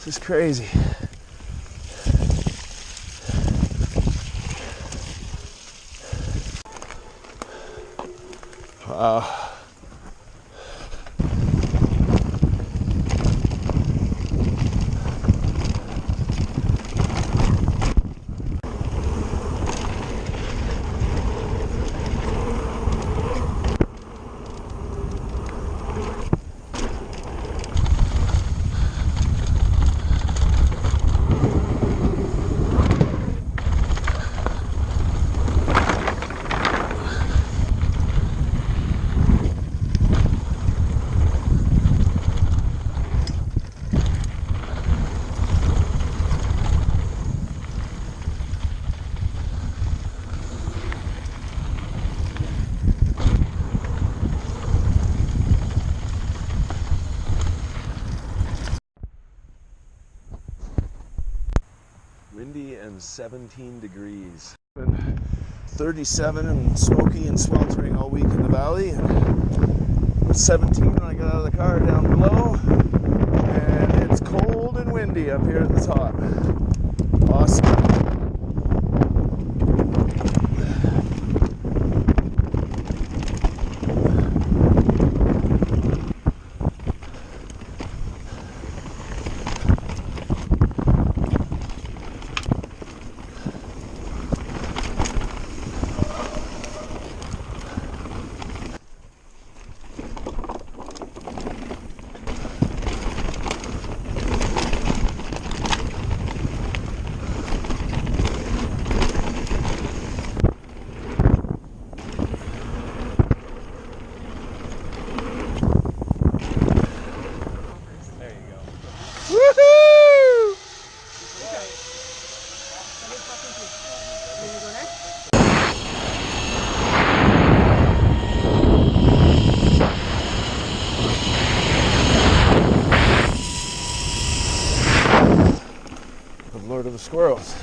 This is crazy. Wow. Windy and 17 degrees. Been 37 and smoky and sweltering all week in the valley. And it's 17 when I got out of the car down below. And it's cold and windy up here at the top. Awesome. Lord of the Squirrels.